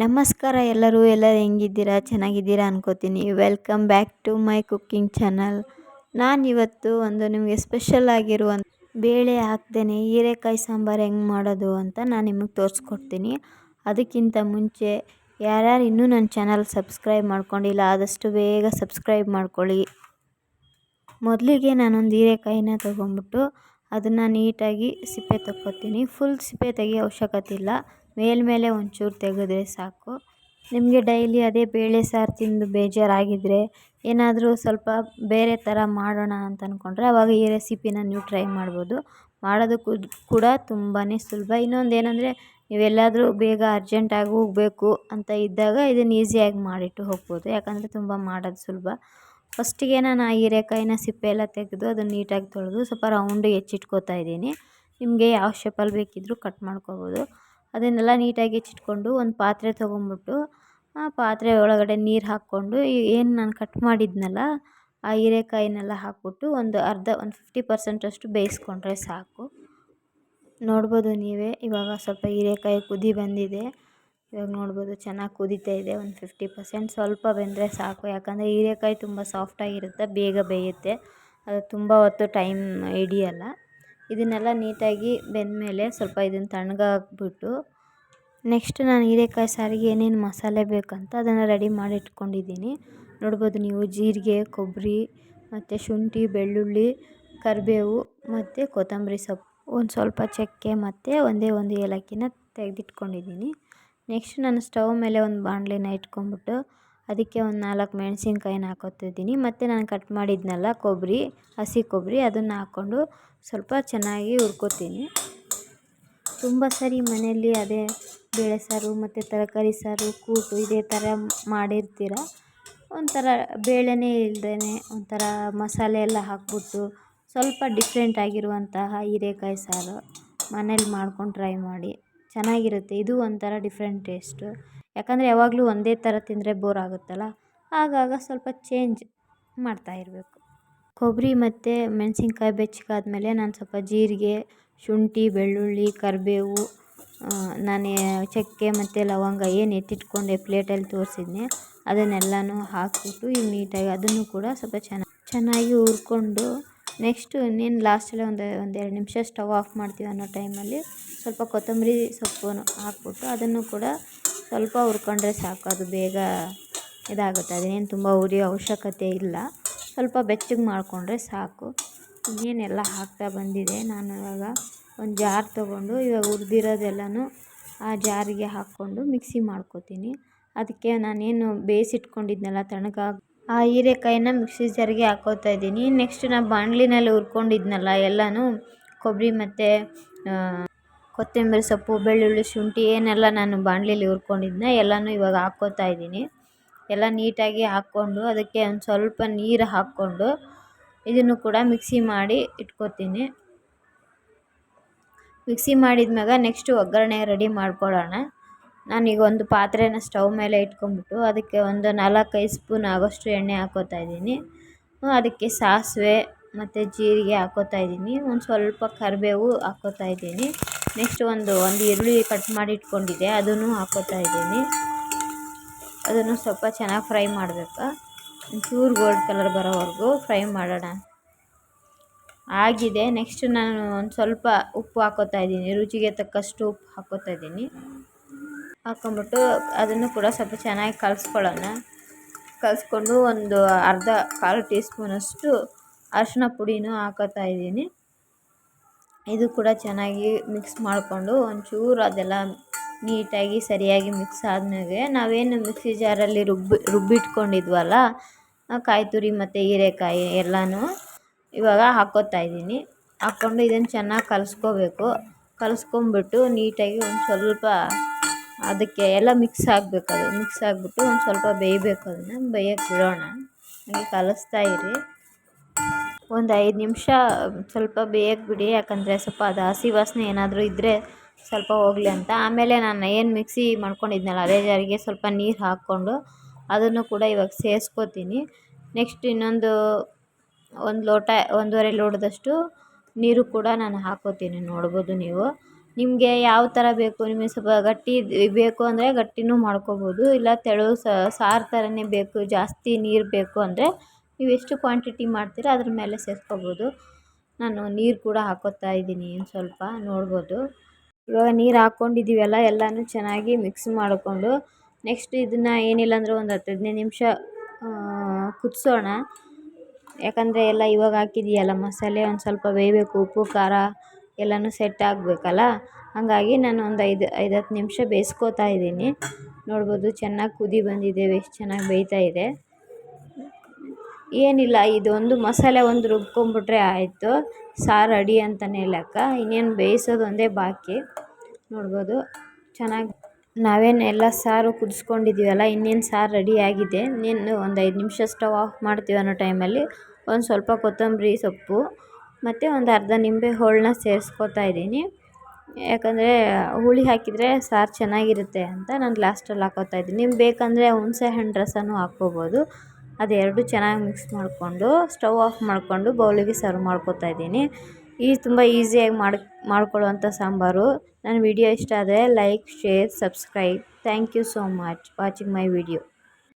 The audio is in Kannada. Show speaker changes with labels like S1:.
S1: ನಮಸ್ಕಾರ ಎಲ್ಲರೂ ಹೆಂಗಿದ್ದೀರಾ? ಚೆನ್ನಾಗಿದ್ದೀರಾ ಅನ್ಕೋತೀನಿ. Welcome back to my cooking channel. ನಾನಿವತ್ತು ನಿಮಗೆ ಸ್ಪೆಷಲ್ ಆಗಿರುವಂಥ ಬೇಳೆ ಹಾಕ್ದೇನೆ ಹೀರೆಕಾಯಿ ಸಾಂಬಾರು ಹೆಂಗೆ ಮಾಡೋದು ಅಂತ ನಾನು ನಿಮಗೆ ತೋರಿಸ್ಕೊಡ್ತೀನಿ. ಅದಕ್ಕಿಂತ ಮುಂಚೆ ಯಾರ್ಯಾರು ಇನ್ನೂ ನನ್ನ ಚಾನಲ್ ಸಬ್ಸ್ಕ್ರೈಬ್ ಮಾಡ್ಕೊಂಡಿಲ್ಲ ಆದಷ್ಟು ಬೇಗ ಸಬ್ಸ್ಕ್ರೈಬ್ ಮಾಡ್ಕೊಳ್ಳಿ. ಮೊದಲಿಗೆ ನಾನೊಂದು ಹೀರೆಕಾಯಿನ ತೊಗೊಂಡ್ಬಿಟ್ಟು ಅದನ್ನು ನೀಟಾಗಿ ಸಿಪ್ಪೆ ತಕ್ಕೊತೀನಿ. ಫುಲ್ ಸಿಪ್ಪೆ ತೆಗಿಯೋ ಅವಶ್ಯಕತೆ ಇಲ್ಲ, ಮೇಲ್ಮೇಲೆ ಒಂಚೂರು ತೆಗೆದ್ರೆ ಸಾಕು. ನಿಮಗೆ ಡೈಲಿ ಅದೇ ಬೇಳೆ ಸಾರು ತಿಂದು ಬೇಜಾರಾಗಿದ್ದರೆ ಏನಾದರೂ ಸ್ವಲ್ಪ ಬೇರೆ ಥರ ಮಾಡೋಣ ಅಂತ ಅಂದ್ಕೊಂಡ್ರೆ ಆವಾಗ ಈ ರೆಸಿಪಿನ ನೀವು ಟ್ರೈ ಮಾಡ್ಬೋದು. ಮಾಡೋದಕ್ಕೂ ಕೂಡ ತುಂಬಾ ಸುಲಭ. ಇನ್ನೊಂದು ಏನಂದರೆ ನೀವೆಲ್ಲಾದರೂ ಬೇಗ ಅರ್ಜೆಂಟಾಗಿ ಹೋಗಬೇಕು ಅಂತ ಇದ್ದಾಗ ಇದನ್ನು ಈಸಿಯಾಗಿ ಮಾಡಿಟ್ಟು ಹೋಗ್ಬೋದು, ಯಾಕಂದರೆ ತುಂಬ ಮಾಡೋದು ಸುಲಭ. ಫಸ್ಟಿಗೆ ನಾನು ಆ ಹೀರೆಕಾಯಿನ ಸಿಪ್ಪೆ ಎಲ್ಲ ತೆಗೆದು ಅದನ್ನು ನೀಟಾಗಿ ತೊಳೆದು ಸ್ವಲ್ಪ ರೌಂಡಿಗೆ ಹೆಚ್ಚಿಟ್ಕೋತಾ ಇದ್ದೀನಿ. ನಿಮಗೆ ಯಾವ ಶೇಪಲ್ಲಿ ಬೇಕಿದ್ದರೂ ಕಟ್ ಮಾಡ್ಕೋಬೋದು. ಅದನ್ನೆಲ್ಲ ನೀಟಾಗಿ ಹೆಚ್ಚಿಟ್ಕೊಂಡು ಒಂದು ಪಾತ್ರೆ ತೊಗೊಂಬಿಟ್ಟು ಆ ಪಾತ್ರೆ ಒಳಗಡೆ ನೀರು ಹಾಕ್ಕೊಂಡು ಏನು ನಾನು ಕಟ್ ಮಾಡಿದ್ನಲ್ಲ ಆ ಹೀರೆಕಾಯಿನೆಲ್ಲ ಹಾಕ್ಬಿಟ್ಟು ಒಂದು 50% ಬೇಯಿಸ್ಕೊಂಡ್ರೆ ಸಾಕು. ನೋಡ್ಬೋದು ನೀವೇ ಇವಾಗ ಸ್ವಲ್ಪ ಹೀರೆಕಾಯಿ ಕುದಿ ಬಂದಿದೆ. ಇವಾಗ ನೋಡ್ಬೋದು ಚೆನ್ನಾಗಿ ಕುದೀತಾ ಇದೆ. ಒಂದು 50% ಸ್ವಲ್ಪ ಬೆಂದರೆ ಸಾಕು, ಯಾಕಂದರೆ ಹೀರೆಕಾಯಿ ತುಂಬ ಸಾಫ್ಟಾಗಿರುತ್ತೆ, ಬೇಗ ಬೇಯುತ್ತೆ, ಅದು ತುಂಬ ಹೊತ್ತು ಟೈಮ್ ಹಿಡಿಯಲ್ಲ. ಇದನ್ನೆಲ್ಲ ನೀಟಾಗಿ ಬೆಂದಮೇಲೆ ಸ್ವಲ್ಪ ಇದನ್ನು ತಣ್ಣಗಾಕ್ಬಿಟ್ಟು ನೆಕ್ಸ್ಟ್ ನಾನು ಹೀರೆಕಾಯಿ ಸಾರಿಗೆ ಏನೇನು ಮಸಾಲೆ ಬೇಕಂತ ಅದನ್ನು ರೆಡಿ ಮಾಡಿ ಇಟ್ಕೊಂಡಿದ್ದೀನಿ. ನೋಡ್ಬೋದು ನೀವು ಜೀರಿಗೆ, ಕೊಬ್ಬರಿ ಮತ್ತು ಶುಂಠಿ, ಬೆಳ್ಳುಳ್ಳಿ, ಕರಿಬೇವು ಮತ್ತು ಕೊತ್ತಂಬರಿ ಸೊಪ್ಪು, ಒಂದು ಸ್ವಲ್ಪ ಚಕ್ಕೆ ಮತ್ತು ಒಂದೇ ಒಂದು ಏಲಕ್ಕಿನ ತೆಗೆದಿಟ್ಕೊಂಡಿದ್ದೀನಿ. ನೆಕ್ಸ್ಟ್ ನಾನು ಸ್ಟವ್ ಮೇಲೆ ಒಂದು ಬಾಣಲೆನ ಇಟ್ಕೊಂಡ್ಬಿಟ್ಟು ಅದಕ್ಕೆ ಒಂದು 4 ಮೆಣಸಿನ್ಕಾಯಿನ ಹಾಕೋತಿದ್ದೀನಿ. ಮತ್ತು ನಾನು ಕಟ್ ಮಾಡಿದ್ನಲ್ಲ ಕೊಬ್ಬರಿ, ಹಸಿ ಕೊಬ್ಬರಿ, ಅದನ್ನು ಹಾಕ್ಕೊಂಡು ಸ್ವಲ್ಪ ಚೆನ್ನಾಗಿ ಹುರ್ಕೋತೀನಿ. ತುಂಬ ಸರಿ ಮನೆಯಲ್ಲಿ ಅದೇ ಬೇಳೆ ಸಾರು ಮತ್ತು ತರಕಾರಿ ಸಾರು, ಕೂಟು ಇದೇ ಥರ ಮಾಡಿರ್ತೀರ. ಒಂಥರ ಬೇಳೆನೇ ಇಲ್ಲದೇ ಒಂಥರ ಮಸಾಲೆ ಎಲ್ಲ ಹಾಕ್ಬಿಟ್ಟು ಸ್ವಲ್ಪ ಡಿಫ್ರೆಂಟ್ ಆಗಿರುವಂತಹ ಹೀರೆಕಾಯಿ ಸಾರು ಮನೇಲಿ ಮಾಡ್ಕೊಂಡು ಟ್ರೈ ಮಾಡಿ, ಚೆನ್ನಾಗಿರುತ್ತೆ. ಇದು ಒಂಥರ ಡಿಫ್ರೆಂಟ್ ಟೇಸ್ಟು, ಯಾಕಂದರೆ ಯಾವಾಗಲೂ ಒಂದೇ ಥರ ತಿಂದರೆ ಬೋರ್ ಆಗುತ್ತಲ್ಲ, ಆಗಾಗ ಸ್ವಲ್ಪ ಚೇಂಜ್ ಮಾಡ್ತಾಯಿರಬೇಕು. ಕೊಬ್ಬರಿ ಮತ್ತು ಮೆಣಸಿನ್ಕಾಯಿ ಬೆಚ್ಚಗಾದ್ಮೇಲೆ ನಾನು ಸ್ವಲ್ಪ ಜೀರಿಗೆ, ಶುಂಠಿ, ಬೆಳ್ಳುಳ್ಳಿ, ಕರಿಬೇವು, ನಾನು ಚಕ್ಕೆ ಮತ್ತು ಲವಂಗ ಏನು ಎತ್ತಿಟ್ಕೊಂಡೆ ಪ್ಲೇಟಲ್ಲಿ ತೋರಿಸಿದ್ನೆ ಅದನ್ನೆಲ್ಲನೂ ಹಾಕ್ಬಿಟ್ಟು ಈಗ ನೀಟಾಗಿ ಅದನ್ನು ಕೂಡ ಸ್ವಲ್ಪ ಚೆನ್ನಾಗಿ ಹುರ್ಕೊಂಡು ನೆಕ್ಸ್ಟು ಇನ್ನೇನು ಲಾಸ್ಟಲ್ಲಿ ಒಂದು 2 ನಿಮಿಷ ಸ್ಟವ್ ಆಫ್ ಮಾಡ್ತೀವಿ ಅನ್ನೋ ಟೈಮಲ್ಲಿ ಸ್ವಲ್ಪ ಕೊತ್ತಂಬರಿ ಸೊಪ್ಪನ್ನು ಹಾಕ್ಬಿಟ್ಟು ಅದನ್ನು ಕೂಡ ಸ್ವಲ್ಪ ಹುರ್ಕೊಂಡ್ರೆ ಸಾಕು. ಅದು ಬೇಗ ಇದಾಗುತ್ತೆ, ಅದೇನು ತುಂಬ ಹುರಿಯೋ ಅವಶ್ಯಕತೆ ಇಲ್ಲ, ಸ್ವಲ್ಪ ಬೆಚ್ಚಗೆ ಮಾಡಿಕೊಂಡ್ರೆ ಸಾಕು. ಇನ್ನೇನೆಲ್ಲ ಹಾಕ್ತಾ ಬಂದಿದೆ. ನಾನು ಇವಾಗ ಒಂದು ಜಾರ್ ತೊಗೊಂಡು ಇವಾಗ ಹುರಿದಿರೋದೆಲ್ಲನೂ ಆ ಜಾರಿಗೆ ಹಾಕ್ಕೊಂಡು ಮಿಕ್ಸಿ ಮಾಡ್ಕೋತೀನಿ. ಅದಕ್ಕೆ ನಾನೇನು ಬೇಯಿಸಿಟ್ಕೊಂಡಿದ್ನಲ್ಲ ತಣ್ಣಗಾಗಿ ಆ ಹೀರೆಕಾಯಿನ ಮಿಕ್ಸಿ ಜಾರಿಗೆ ಹಾಕ್ಕೋತಾ ಇದ್ದೀನಿ. ನೆಕ್ಸ್ಟ್ ನಾನು ಬಾಣಲಿನಲ್ಲಿ ಹುರ್ಕೊಂಡಿದ್ನಲ್ಲ ಎಲ್ಲನೂ ಕೊಬ್ಬರಿ ಮತ್ತು ಕೊತ್ತಂಬರಿ ಸೊಪ್ಪು, ಬೆಳ್ಳುಳ್ಳಿ, ಶುಂಠಿ ಏನೆಲ್ಲ ನಾನು ಬಾಣಲಿಲಿ ಹುರ್ಕೊಂಡಿದ್ನ ಎಲ್ಲನೂ ಇವಾಗ ಹಾಕ್ಕೋತಾ ಇದ್ದೀನಿ. ಎಲ್ಲ ನೀಟಾಗಿ ಹಾಕ್ಕೊಂಡು ಅದಕ್ಕೆ ಒಂದು ಸ್ವಲ್ಪ ನೀರು ಹಾಕ್ಕೊಂಡು ಇದನ್ನು ಕೂಡ ಮಿಕ್ಸಿ ಮಾಡಿ ಇಟ್ಕೋತೀನಿ. ಮಿಕ್ಸಿ ಮಾಡಿದ್ಮ್ಯಾಗ ನೆಕ್ಸ್ಟು ಒಗ್ಗರಣೆ ರೆಡಿ ಮಾಡ್ಕೊಳ್ಳೋಣ. ನಾನೀಗ ಒಂದು ಪಾತ್ರೆನ ಸ್ಟವ್ ಮೇಲೆ ಇಟ್ಕೊಂಡ್ಬಿಟ್ಟು ಅದಕ್ಕೆ ಒಂದು 4-5 ಸ್ಪೂನ್ ಆಗೋಷ್ಟು ಎಣ್ಣೆ ಹಾಕ್ಕೋತಾ ಇದ್ದೀನಿ. ಅದಕ್ಕೆ ಸಾಸಿವೆ ಮತ್ತು ಜೀರಿಗೆ ಹಾಕ್ಕೋತಾ ಇದ್ದೀನಿ. ಒಂದು ಸ್ವಲ್ಪ ಕರಿಬೇವು ಹಾಕ್ಕೋತಾ ಇದ್ದೀನಿ. ನೆಕ್ಸ್ಟ್ ಒಂದು ಈರುಳ್ಳಿ ಕಟ್ ಮಾಡಿ ಇಟ್ಕೊಂಡಿದ್ದೆ ಅದನ್ನು ಹಾಕ್ಕೋತಾ ಇದ್ದೀನಿ. ಅದನ್ನು ಸ್ವಲ್ಪ ಚೆನ್ನಾಗಿ ಫ್ರೈ ಮಾಡಬೇಕು, ಒಂಚೂರು ಗೋಲ್ಡ್ ಕಲರ್ ಬರೋವರೆಗೂ ಫ್ರೈ ಮಾಡೋಣ. ಆಗಿದೆ. ನೆಕ್ಸ್ಟ್ ನಾನು ಒಂದು ಸ್ವಲ್ಪ ಉಪ್ಪು ಹಾಕ್ಕೋತಾ ಇದ್ದೀನಿ, ರುಚಿಗೆ ತಕ್ಕಷ್ಟು ಉಪ್ಪು ಹಾಕ್ಕೋತಾ ಇದ್ದೀನಿ. ಹಾಕ್ಕೊಂಬಿಟ್ಟು ಅದನ್ನು ಕೂಡ ಸ್ವಲ್ಪ ಚೆನ್ನಾಗಿ ಕಲಿಸ್ಕೊಳ್ಳೋಣ. ಕಲಿಸ್ಕೊಂಡು ಒಂದು ಕಾಲು ಟೀ ಸ್ಪೂನಷ್ಟು ಅರಿಶಿನ ಪುಡಿನೂ ಹಾಕ್ಕೋತಾ ಇದ್ದೀನಿ. ಇದು ಕೂಡ ಚೆನ್ನಾಗಿ ಮಿಕ್ಸ್ ಮಾಡಿಕೊಂಡು ಒಂಚೂರು ಅದೆಲ್ಲ ನೀಟಾಗಿ ಸರಿಯಾಗಿ ಮಿಕ್ಸ್ ಆದ್ಮೇಲೆ ನಾವೇನು ಮಿಕ್ಸಿ ಜಾರಲ್ಲಿ ರುಬ್ಬಿಟ್ಕೊಂಡಿದ್ವಲ್ಲ ಕಾಯಿ ತುರಿ ಮತ್ತು ಹೀರೆಕಾಯಿ ಎಲ್ಲನೂ ಇವಾಗ ಹಾಕ್ಕೋತಾ ಇದ್ದೀನಿ. ಹಾಕ್ಕೊಂಡು ಇದನ್ನು ಚೆನ್ನಾಗಿ ಕಲಿಸ್ಕೋಬೇಕು. ಕಲಿಸ್ಕೊಂಬಿಟ್ಟು ನೀಟಾಗಿ ಒಂದು ಸ್ವಲ್ಪ ಅದಕ್ಕೆ ಎಲ್ಲ ಮಿಕ್ಸ್ ಆಗಬೇಕು. ಅದು ಮಿಕ್ಸ್ ಆಗಿಬಿಟ್ಟು ಒಂದು ಸ್ವಲ್ಪ ಬೇಯಬೇಕು, ಅದನ್ನು ಬೇಯಕ್ಕೆ ಬಿಡೋಣ. ಹಾಗೆ ಕಲಿಸ್ತಾ ಇರಿ. ಒಂದು 5 ನಿಮಿಷ ಸ್ವಲ್ಪ ಬೇಯಕ್ಕೆ ಬಿಡಿ, ಯಾಕಂದರೆ ಸ್ವಲ್ಪ ಅದು ಹಸಿ ವಾಸನೆ ಏನಾದರೂ ಇದ್ದರೆ ಸ್ವಲ್ಪ ಹೋಗಲಿ ಅಂತ. ಆಮೇಲೆ ನಾನು ಏನು ಮಿಕ್ಸಿ ಮಾಡ್ಕೊಂಡಿದ್ನಲ್ಲ ಅದೇ ಜಾರಿಗೆ ಸ್ವಲ್ಪ ನೀರು ಹಾಕ್ಕೊಂಡು ಅದನ್ನು ಕೂಡ ಇವಾಗ ಸೇರಿಸ್ಕೋತೀನಿ. ನೆಕ್ಸ್ಟ್ ಇನ್ನೊಂದು 1 ಲೋಟ 1.5 ಲೋಟದಷ್ಟು ನೀರು ಕೂಡ ನಾನು ಹಾಕ್ಕೋತೀನಿ. ನೋಡ್ಬೋದು ನೀವು ನಿಮಗೆ ಯಾವ ಥರ ಬೇಕು, ನಿಮಗೆ ಸ್ವಲ್ಪ ಗಟ್ಟಿ ಬೇಕು ಅಂದರೆ ಗಟ್ಟಿನೂ ಮಾಡ್ಕೋಬೋದು, ಇಲ್ಲ ತೆಳು ಸಾರು ಥರನೇ ಬೇಕು, ಜಾಸ್ತಿ ನೀರು ಬೇಕು ಅಂದರೆ ನೀವು ಎಷ್ಟು ಕ್ವಾಂಟಿಟಿ ಮಾಡ್ತೀರೋ ಅದ್ರ ಮೇಲೆ ಸೇರಿಸ್ಕೋಬೋದು. ನಾನು ನೀರು ಕೂಡ ಹಾಕೋತಾ ಇದ್ದೀನಿ ಸ್ವಲ್ಪ ನೋಡ್ಬೋದು. ಇವಾಗ ನೀರು ಹಾಕ್ಕೊಂಡಿದ್ದೀವಲ್ಲ, ಎಲ್ಲನೂ ಚೆನ್ನಾಗಿ ಮಿಕ್ಸ್ ಮಾಡಿಕೊಂಡು ನೆಕ್ಸ್ಟ್ ಇದನ್ನು ಏನಿಲ್ಲ ಅಂದರೆ ಒಂದು 10-15 ನಿಮಿಷ ಕುದಿಸೋಣ. ಯಾಕಂದರೆ ಎಲ್ಲ ಇವಾಗ ಹಾಕಿದೆಯಲ್ಲ ಮಸಾಲೆ, ಒಂದು ಸ್ವಲ್ಪ ಬೇಯಬೇಕು, ಉಪ್ಪು ಖಾರ ಎಲ್ಲನೂ ಸೆಟ್ ಆಗಬೇಕಲ್ಲ. ಹಾಗಾಗಿ ನಾನು ಒಂದು 5-10 ನಿಮಿಷ ಬೇಯಿಸ್ಕೋತಾ ಇದ್ದೀನಿ. ನೋಡ್ಬೋದು ಚೆನ್ನಾಗಿ ಕುದಿ ಬಂದಿದೆ, ಎಷ್ಟು ಚೆನ್ನಾಗಿ ಬೇಯ್ತಾ ಇದೆ. ಏನಿಲ್ಲ, ಇದೊಂದು ಮಸಾಲೆ ಒಂದು ರುಬ್ಕೊಂಡ್ಬಿಟ್ರೆ ಆಯಿತು, ಸಾರು ರೆಡಿ ಅಂತಲೇ ಲೆಕ್ಕ. ಇನ್ನೇನು ಬೇಯಿಸೋದು ಒಂದೇ ಬಾಕಿ. ನೋಡ್ಬೋದು ಚೆನ್ನಾಗಿ ನಾವೇನು ಎಲ್ಲ ಸಾರು ಕುದಿಸ್ಕೊಂಡಿದ್ದೀವಲ್ಲ, ಇನ್ನೇನು ಸಾರು ರೆಡಿಯಾಗಿದೆ. ಇನ್ನೇನು ಒಂದು 5 ನಿಮಿಷ ಸ್ಟವ್ ಆಫ್ ಮಾಡ್ತೀವಿ ಅನ್ನೋ ಟೈಮಲ್ಲಿ ಒಂದು ಸ್ವಲ್ಪ ಕೊತ್ತಂಬರಿ ಸೊಪ್ಪು ಮತ್ತು ಒಂದು ಅರ್ಧ ನಿಂಬೆ ಹೋಳನ್ನ ಸೇರಿಸ್ಕೋತಾ ಇದ್ದೀನಿ. ಯಾಕಂದರೆ ಹುಳಿ ಹಾಕಿದರೆ ಸಾರು ಚೆನ್ನಾಗಿರುತ್ತೆ ಅಂತ ನಾನು ಲಾಸ್ಟಲ್ಲಿ ಹಾಕೋತಾ ಇದ್ದೀನಿ. ನಿಮ್ಗೆ ಬೇಕಂದರೆ ಹುಣಸೆ ಹಣ್ಣು ರಸನೂ ಹಾಕ್ಕೋಬೋದು. ಅದೆರಡು ಚೆನ್ನಾಗಿ ಮಿಕ್ಸ್ ಮಾಡಿಕೊಂಡು ಸ್ಟವ್ ಆಫ್ ಮಾಡಿಕೊಂಡು ಬೌಲಿಗೆ ಸರ್ವ್ ಮಾಡ್ಕೋತಾ ಇದ್ದೀನಿ. ತುಂಬ ಈಸಿಯಾಗಿ ಮಾಡ್ಕೊಳ್ಳುವಂಥ ಸಾಂಬಾರು. ನನ್ನ ವಿಡಿಯೋ ಇಷ್ಟ ಆದರೆ like, share, subscribe. Thank you so much watching my video.